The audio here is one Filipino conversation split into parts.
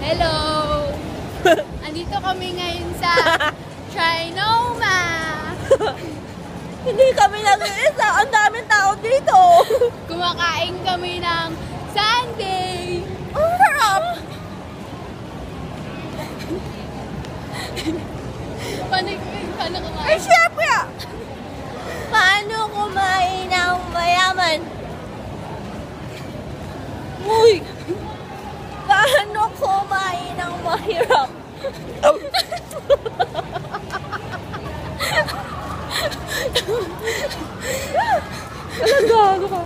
Hello! Andito kami ngayon sa Trinoma! Hindi kami nag-iisa. Ang daming tao dito. Kumakain kami ng Sunday! Ang sarap! Paano Ay, kumain? syempre! Paano kumain ng mayaman? Uy! Paano kumain ng mahirap? Gago ka.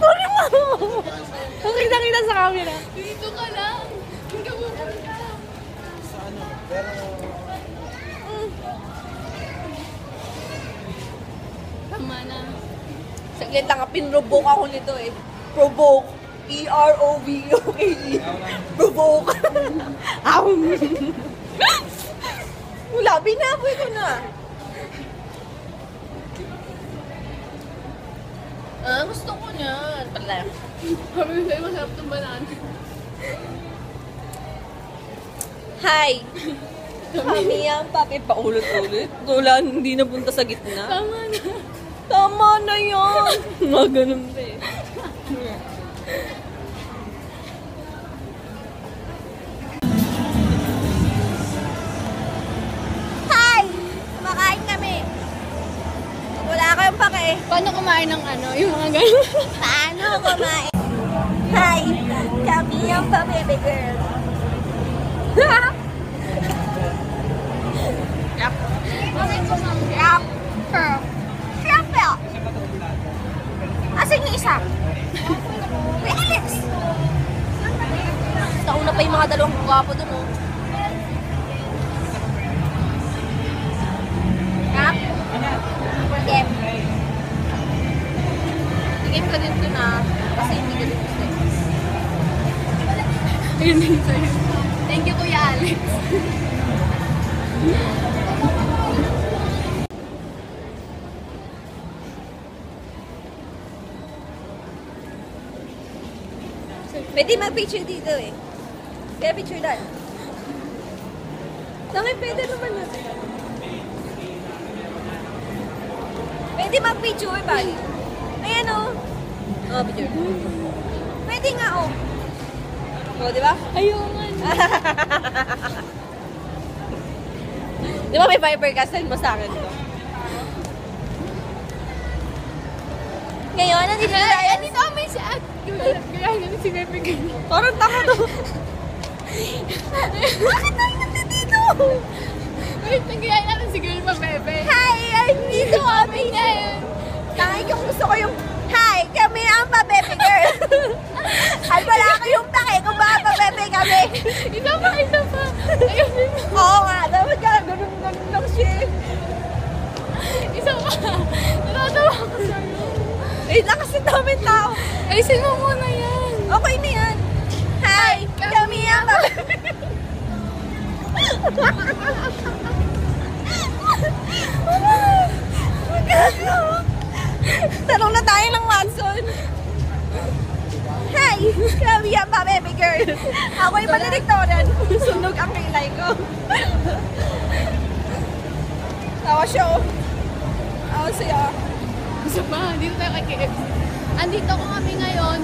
Sorry mo! Nakita sa camera. Dito ka lang! Hindi ka pupunta! Tama na. Saglit lang, pinrovoke ako nito eh. Provoke. E-R-O-V-O-K-E. Provoke. Wala, binaboy ko na. Gusto ko niyan. Pala. Sabi ko sa'yo, masarap itong banana. Hi! Kami ang papi paulit-ulit. Wala, hindi napunta sa gitna. Tama na. Tama na yan! Mga ganun ba eh. Hi! Kumakain kami. Wala kayong pake. Paano kumain ng ano? Yung mga gano'n. Paano kumain? Hi! Kami ang pa-baby girl. Yep. Yep. Siyempre. Asan yung isa? May Alex! Nauna pa yung mga dalawang gwapo dun, oh. Yep. Yep. Tingin ka din dun, ah. Kasi hindi ka din gusto. Ayun din sa'yo. Thank you, Kuya Alex. Pwede mag-picture dito eh. Kaya picture doon. Dami, pwede naman natin. Pwede mag-picture, bali. Ayan o. Oh, picture. Pwede nga o. O, di ba? Ayaw nga. Di ba may Viber ka? Send mo sa akin to. Ngayon, nandito na tayo. Andito kami si At. Kaya nga si Pepe Gani. Parang tama to. Bakit tayo nandito? Wait, nagkaya natin si Girl pa Pepe. Hi! Andito kami ngayon. Tangay yung gusto ko yung hi! Kami ang pa-baby girl. At wala kayong pake kung baka pa-baby kami. Isa pa. Ayun din. Oo nga, dapat ka ganun lang siya. Isa pa. Natatawa ko sa'yo. Eh, kasi daming tao. Ayusin mo muna yan. Okay na yan. Hi! Kami ang pa-baby girl. Tanong na tayo ng Watson. Hi! Kami ang pa-baby girl. Ako'y malediktoran. Sunog ang kilay ko. Tawa siya oh. Ako siya. Isa pa. Dito tayo kay KFC. Andito ko kami ngayon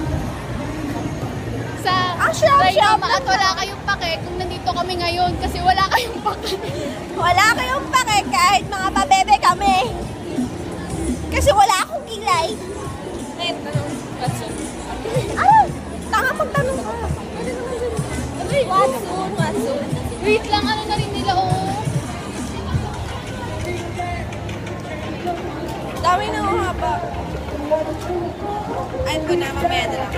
sa Trinoma at wala kayong pake kung nandito kami ngayon kasi wala kayong pake. Wala kayong pake kahit mga pa-bebe kami. Kasi wala akong kilay. Ayun, tanong. Watson. Ah! Tanga magtanong ka. Watson, Watson. Wait lang, ano na rin nila, oh. Dami na haba. Ayun ko na, mamaya na lang.